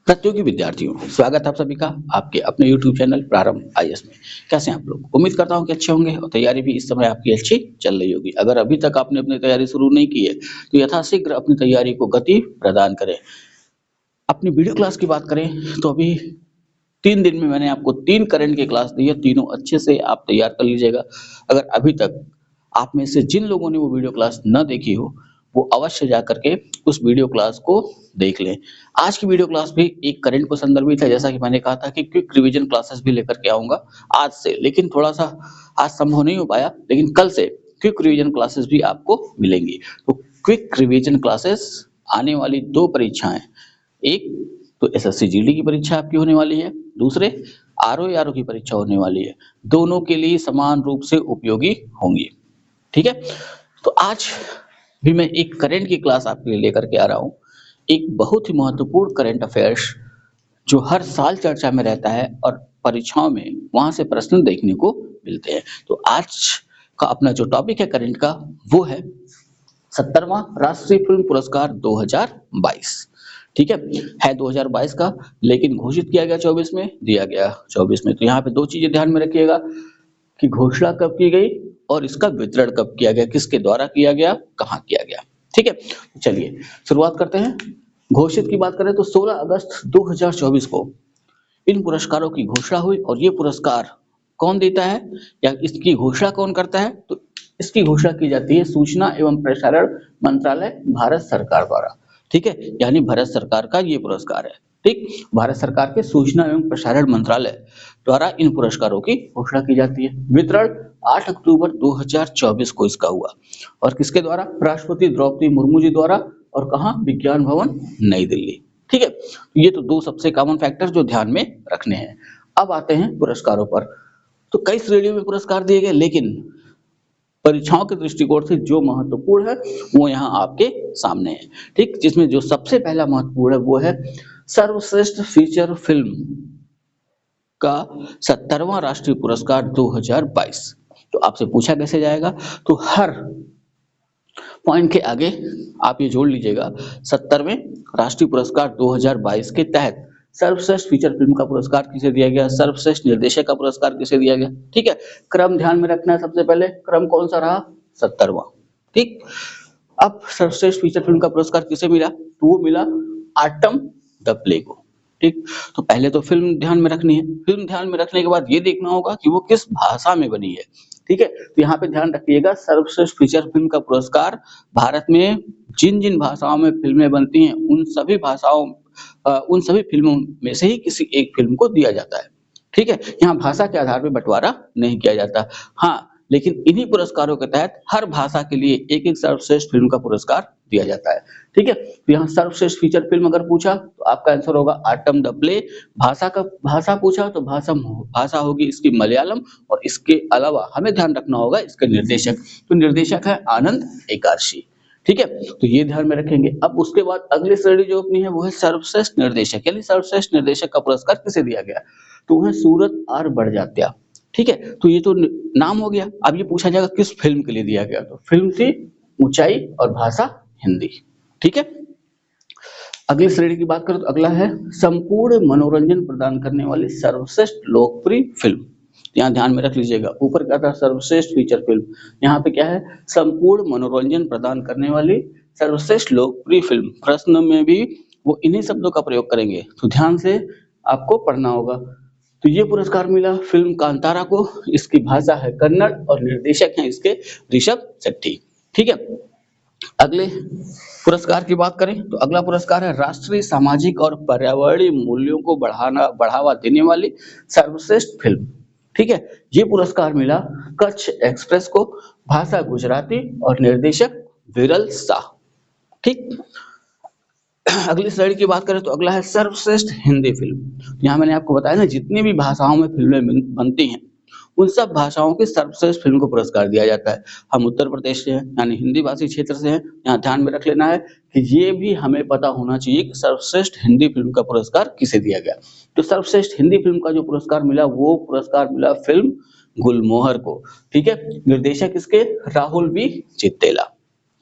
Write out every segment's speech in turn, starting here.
प्रतियोगी विद्यार्थियों, स्वागत है आप सभी का आपके अपने YouTube चैनल प्रारंभ आईएएस में। कैसे हैं आप लोग? उम्मीद करता हूं कि अच्छे होंगे और तैयारी भी इस समय आपकी अच्छी चल रही होगी। अगर अभी तक आपने अपनी तैयारी शुरू नहीं की है, तो यथाशीघ्र अपनी तैयारी को गति प्रदान करें। अपनी वीडियो क्लास की बात करें तो अभी 3 दिन में मैंने आपको 3 करंट की क्लास दी है, तीनों अच्छे से आप तैयार कर लीजिएगा। अगर अभी तक आप में से जिन लोगों ने वो वीडियो क्लास न देखी हो, वो अवश्य जा कर के उस वीडियो क्लास को देख लें। आज की वीडियो क्लास भी एक करंट को संदर्भित है, जैसा कि मैंने कहा था कि क्विक रिवीजन क्लासेस भी लेकर के आऊँगा आज से, लेकिन थोड़ा-सा आज संभव नहीं हो पाया, लेकिन कल से क्विक रिवीजन क्लासेस भी आपको मिलेंगी। तो क्विक रिवीजन क्लासेस आने वाली 2 परीक्षाएँ, एक तो एसएससी जीडी की परीक्षा आपकी होने वाली है, दूसरे आरओ एआरओ की परीक्षा होने वाली है। दोनों के लिए समान रूप से उपयोगी होंगी। ठीक है? तो आज भी मैं एक करंट की क्लास आपके लिए लेकर के आ रहा हूँ। एक बहुत ही महत्वपूर्ण करंट अफेयर्स जो हर साल चर्चा में रहता है और परीक्षाओं में वहाँ से प्रश्न देखने को मिलते हैं। तो आज का अपना जो टॉपिक है करंट का, वो है 70वां राष्ट्रीय फिल्म पुरस्कार 2022। ठीक है 2022 का, लेकिन घोषित किया गया 24 में, दिया गया 24 में। तो यहाँ पे 2 चीजें ध्यान में रखिएगा कि घोषणा कब की गई और इसका वितरण कब किया गया, किसके द्वारा किया गया, कहाँ किया गया। ठीक है, चलिए शुरुआत करते हैं। घोषित की बात करें तो 16 अगस्त 2024 को इन पुरस्कारों की घोषणा हुई और ये पुरस्कार कौन देता है या इसकी घोषणा कौन करता है? तो इसकी घोषणा की जाती है सूचना एवं प्रसारण मंत्रालय, भारत सरकार द्वारा। ठीक है, यानी भारत सरकार का ये पुरस्कार है। ठीक, भारत सरकार के सूचना एवं प्रसारण मंत्रालय द्वारा इन पुरस्कारों की घोषणा की जाती है। वितरण 8 अक्टूबर 2024 को इसका हुआ और किसके द्वारा? राष्ट्रपति द्रौपदी मुर्मू जी द्वारा। और कहाँ? विज्ञान भवन, नई दिल्ली। ठीक है, ये तो 2 सबसे कॉमन फैक्टर जो ध्यान में रखने हैं। अब आते हैं पुरस्कारों पर। तो कई श्रेणियों में पुरस्कार दिए गए, लेकिन परीक्षाओं के दृष्टिकोण से जो महत्वपूर्ण है वो यहाँ आपके सामने है। ठीक, जिसमें जो सबसे पहला महत्वपूर्ण है वो है सर्वश्रेष्ठ फीचर फिल्म का 70वां राष्ट्रीय पुरस्कार 2022। तो आपसे पूछा कैसे जाएगा? तो हर पॉइंट के आगे आप ये जोड़ लीजिएगा 70वें राष्ट्रीय पुरस्कार 2022 के तहत सर्वश्रेष्ठ फीचर फिल्म का पुरस्कार किसे दिया गया, सर्वश्रेष्ठ निर्देशक का पुरस्कार किसे दिया गया। ठीक है, क्रम ध्यान में रखना है। सबसे पहले क्रम कौन सा रहा? 70वां। ठीक, अब सर्वश्रेष्ठ फीचर फिल्म का पुरस्कार किसे मिला? तो वो मिला आटम द प्ले को। ठीक, तो पहले तो फिल्म ध्यान में रखनी है। फिल्म ध्यान में रखने के बाद ये देखना होगा कि वो किस भाषा में बनी है। ठीक है, तो यहाँ पे ध्यान रखिएगा सर्वश्रेष्ठ फीचर फिल्म का पुरस्कार भारत में जिन जिन भाषाओं में फिल्में बनती हैं उन सभी फिल्मों में से ही किसी एक फिल्म को दिया जाता है। ठीक है, यहाँ भाषा के आधार पर बंटवारा नहीं किया जाता। हाँ, लेकिन इन्हीं पुरस्कारों के तहत हर भाषा के लिए एक-एक सर्वश्रेष्ठ फिल्म का पुरस्कार दिया जाता है। ठीक है, तो यहाँ सर्वश्रेष्ठ फीचर फिल्म अगर पूछा तो आपका आंसर होगा आटम द प्ले। भाषा पूछा तो भाषा होगी इसकी मलयालम और इसके अलावा हमें ध्यान रखना होगा इसके निर्देशक। तो निर्देशक है आनंद एकादशी। ठीक है, तो ये ध्यान में रखेंगे। अब उसके बाद अगली श्रेणी जो अपनी है वो है सर्वश्रेष्ठ निर्देशक, यानी सर्वश्रेष्ठ निर्देशक का पुरस्कार किसे दिया गया? तो वो है सूरत आर बड़जात्या। ठीक है, तो ये तो नाम हो गया। अब ये पूछा जाएगा किस फिल्म के लिए दिया गया? तो फिल्म थी ऊंचाई और भाषा हिंदी। ठीक है, अगली श्रेणी की बात करें तो अगला है संपूर्ण मनोरंजन प्रदान करने वाली सर्वश्रेष्ठ लोकप्रिय फिल्म। यहाँ ध्यान में रख लीजिएगा, ऊपर क्या था? सर्वश्रेष्ठ फीचर फिल्म, यहाँ पे क्या है? संपूर्ण मनोरंजन प्रदान करने वाली सर्वश्रेष्ठ लोकप्रिय फिल्म। प्रश्न में भी वो इन्हीं शब्दों का प्रयोग करेंगे, तो ध्यान से आपको पढ़ना होगा। तो ये पुरस्कार मिला फिल्म कांतारा को, इसकी भाषा है कन्नड़ और निर्देशक हैं इसके ऋषभ शेट्टी। ठीक है, अगले पुरस्कार की बात करें तो अगला पुरस्कार है राष्ट्रीय सामाजिक और पर्यावरणीय मूल्यों को बढ़ावा देने वाली सर्वश्रेष्ठ फिल्म। ठीक है, ये पुरस्कार मिला कच्छ एक्सप्रेस को, भाषा गुजराती और निर्देशक विरल शाह। ठीक, अगली श्रेणी की बात करें तो अगला है सर्वश्रेष्ठ हिंदी फिल्म। यहाँ मैंने आपको बताया ना, जितनी भी भाषाओं में फिल्में बनती हैं उन सब भाषाओं की सर्वश्रेष्ठ फिल्म को पुरस्कार दिया जाता है। हम उत्तर प्रदेश से हैं, यानी हिंदी भाषी क्षेत्र से हैं। यहाँ ध्यान में रख लेना है कि ये भी हमें पता होना चाहिए कि सर्वश्रेष्ठ हिंदी फिल्म का पुरस्कार किसे दिया गया। तो सर्वश्रेष्ठ हिंदी फिल्म का जो पुरस्कार मिला वो पुरस्कार मिला फिल्म गुलमोहर को। ठीक है, निर्देशक इसके राहुल बी चित्तेला।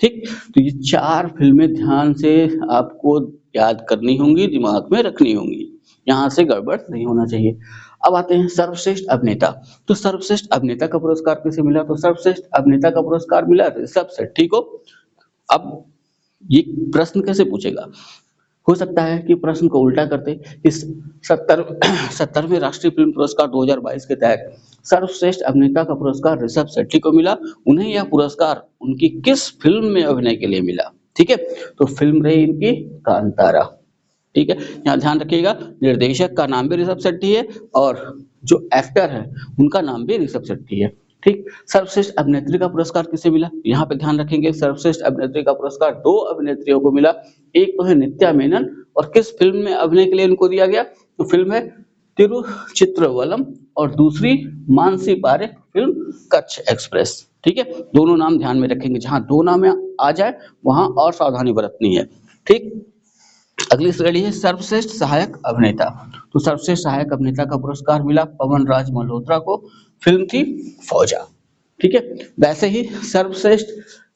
ठीक, तो ये 4 फिल्में ध्यान से आपको याद करनी होंगी, दिमाग में रखनी होंगी। यहाँ से गड़बड़ नहीं होना चाहिए। अब आते हैं सर्वश्रेष्ठ अभिनेता। तो सर्वश्रेष्ठ अभिनेता का पुरस्कार किसे मिला? तो सर्वश्रेष्ठ अभिनेता का पुरस्कार मिला ऋषभ शेट्टी, ठीक हो। अब ये प्रश्न कैसे पूछेगा? हो सकता है कि प्रश्न को उल्टा करते, इस 70वें राष्ट्रीय फिल्म पुरस्कार 2022 के तहत सर्वश्रेष्ठ अभिनेता का पुरस्कार ऋषभ शेट्टी को मिला। उन्हें यह पुरस्कार उनकी किस फिल्म में अभिनय के लिए मिला? ठीक है, तो फिल्म रही इनकी कांतारा। ठीक है, यहाँ ध्यान रखिएगा, निर्देशक का नाम भी ऋषभ शेट्टी है और जो एक्टर है उनका नाम भी ऋषभ शेट्टी है। ठीक, सर्वश्रेष्ठ अभिनेत्री का पुरस्कार किसे मिला? यहाँ पे ध्यान रखेंगे, सर्वश्रेष्ठ अभिनेत्री का पुरस्कार 2 अभिनेत्रियों को मिला। एक तो है नित्या मेनन, और किस फिल्म में अभिनय के लिए उनको दिया गया? तो फिल्म है तिरुचित्रवलम, और दूसरी मानसी पारेख फिल्म कच्छ एक्सप्रेस। ठीक है, दोनों नाम ध्यान में रखेंगे, जहां 2 नाम आ जाए वहां और सावधानी बरतनी है। ठीक, अगली श्रेणी है सर्वश्रेष्ठ सहायक अभिनेता। तो सर्वश्रेष्ठ सहायक अभिनेता का पुरस्कार मिला पवन राज मल्होत्रा को, फिल्म थी फौजा। ठीक है, वैसे ही सर्वश्रेष्ठ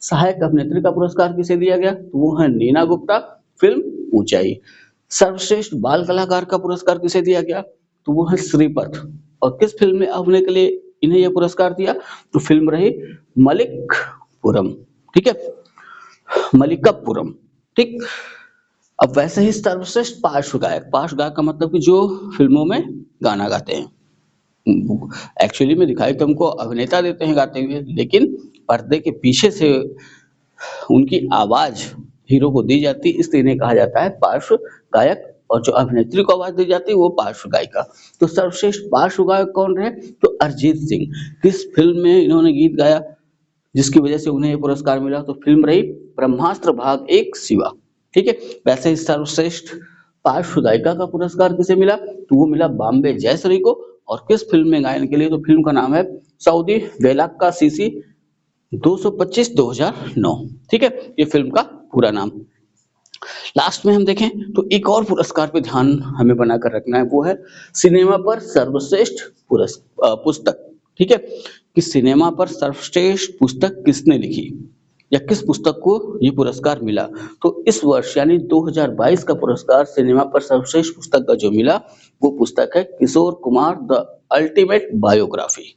सहायक अभिनेत्री का पुरस्कार किसे दिया गया? तो वो है नीना गुप्ता, फिल्म ऊंचाई। सर्वश्रेष्ठ बाल कलाकार का पुरस्कार किसे दिया गया? तो वो है श्रीपत, और किस फिल्म में अभिनय के लिए इन्हें यह पुरस्कार दिया? तो फिल्म रही मलिकपुरम। ठीक है, मलिकपुरम। ठीक, अब वैसे ही सर्वश्रेष्ठ पार्श्व गायक। पार्श्व गायक का मतलब कि जो फिल्मों में गाना गाते हैं। एक्चुअली में दिखाई तो हमको अभिनेता देते हैं गाते हुए, लेकिन पर्दे के पीछे से उनकी आवाज हीरो को दी जाती, इसलिए इन्हें कहा जाता है पार्श्व गायक, और जो अभिनेत्री को आवाज दी जाती है वो पार्श्व गायिका। तो सर्वश्रेष्ठ पार्श्व गायक कौन रहे? तो अरिजीत सिंह। किस फिल्म में इन्होंने गीत गाया जिसकी वजह से उन्हें ये पुरस्कार मिला? तो फिल्म रही ब्रह्मास्त्र भाग 1 शिवा। ठीक है, वैसे ही सर्वश्रेष्ठ पार्श्व गायिका का पुरस्कार किसे मिला? तो वो मिला बॉम्बे जयश्री को, और किस फिल्म में गायन के लिए? तो फिल्म का नाम है सऊदी बेलाक्का सीसी 225 2009। ठीक है, ये फिल्म का पूरा नाम। लास्ट में हम देखें तो एक और पुरस्कार पे ध्यान हमें बनाकर रखना है, वो है सिनेमा पर सर्वश्रेष्ठ पुस्तक। ठीक है, कि सिनेमा पर सर्वश्रेष्ठ पुस्तक किसने लिखी या किस पुस्तक को ये पुरस्कार मिला? तो इस वर्ष यानी 2022 का पुरस्कार सिनेमा पर सर्वश्रेष्ठ पुस्तक का जो मिला वो पुस्तक है Kishore Kumar the ultimate biography.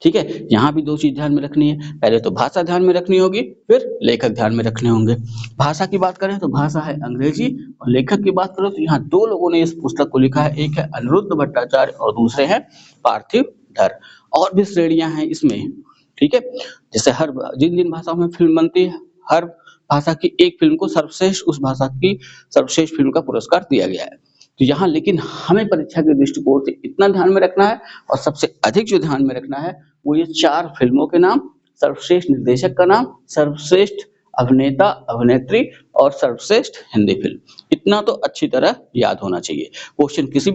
ठीक है, यहाँ भी 2 चीज ध्यान में रखनी है, पहले तो भाषा ध्यान में रखनी होगी, फिर लेखक ध्यान में रखने होंगे। भाषा की बात करें तो भाषा है अंग्रेजी, और लेखक की बात करें तो यहाँ 2 लोगों ने इस पुस्तक को लिखा है, एक है अनिरुद्ध भट्टाचार्य और दूसरे हैं पार्थिव धर। और भी श्रेणियां हैं इसमें। ठीक है, जैसे हर जिन भाषाओं में फिल्म बनती है, हर भाषा की एक फिल्म को सर्वश्रेष्ठ उस भाषा की सर्वश्रेष्ठ फिल्म का पुरस्कार दिया गया है। तो यहाँ लेकिन हमें परीक्षा के दृष्टिकोण से इतना ध्यान में रखना है, और सबसे अधिक जो ध्यान में रखना है वो ये 4 फिल्मों के नाम, सर्वश्रेष्ठ निर्देशक का नाम, सर्वश्रेष्ठ अभिनेता अभिनेत्री और सर्वश्रेष्ठ हिंदी फिल्म। इतना तो अच्छी तरह याद होना चाहिए। क्वेश्चन किसी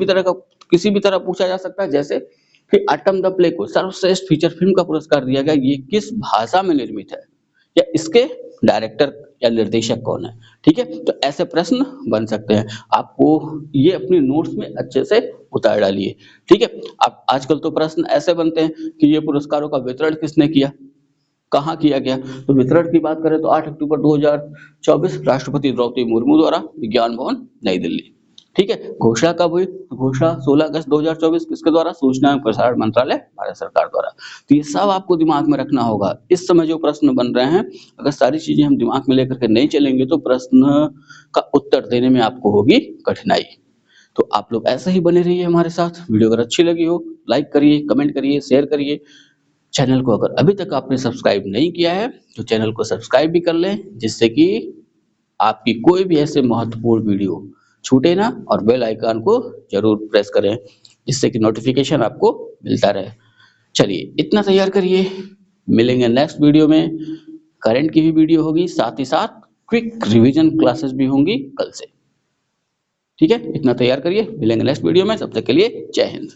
भी तरह पूछा जा सकता है, जैसे कि एटम द प्ले को सर्वश्रेष्ठ फीचर फिल्म का पुरस्कार दिया गया, ये किस भाषा में निर्मित है, या इसके डायरेक्टर या निर्देशक कौन है? ठीक है, तो ऐसे प्रश्न बन सकते हैं। आपको ये अपनी नोट्स में अच्छे से उतार डालिए। ठीक है, अब आजकल तो प्रश्न ऐसे बनते हैं कि ये पुरस्कारों का वितरण किसने किया, कहाँ किया गया? तो वितरण की बात करें तो 8 अक्टूबर 2024 राष्ट्रपति द्रौपदी मुर्मू द्वारा, विज्ञान भवन नई दिल्ली। ठीक है, घोषणा कब हुई? घोषणा 16 अगस्त 2024 किसके द्वारा? सूचना एवं प्रसारण मंत्रालय, भारत सरकार द्वारा। तो ये सब आपको दिमाग में रखना होगा। इस समय जो प्रश्न बन रहे हैं, अगर सारी चीजें हम दिमाग में लेकर के नहीं चलेंगे तो प्रश्न का उत्तर देने में आपको होगी कठिनाई। तो आप लोग ऐसे ही बने रहिए हमारे साथ। वीडियो अगर अच्छी लगी हो लाइक करिए, कमेंट करिए, शेयर करिए। चैनल को अगर अभी तक आपने सब्सक्राइब नहीं किया है तो चैनल को सब्सक्राइब भी कर लें, जिससे कि आपकी कोई भी ऐसे महत्वपूर्ण वीडियो छूटे ना, और बेल आइकन को जरूर प्रेस करें, जिससे कि नोटिफिकेशन आपको मिलता रहे। चलिए इतना तैयार करिए, मिलेंगे नेक्स्ट वीडियो में। करंट की भी वीडियो होगी, साथ ही साथ क्विक रिवीजन क्लासेस भी होंगी कल से। ठीक है, इतना तैयार करिए, मिलेंगे नेक्स्ट वीडियो में। तब तक के लिए जय हिंद।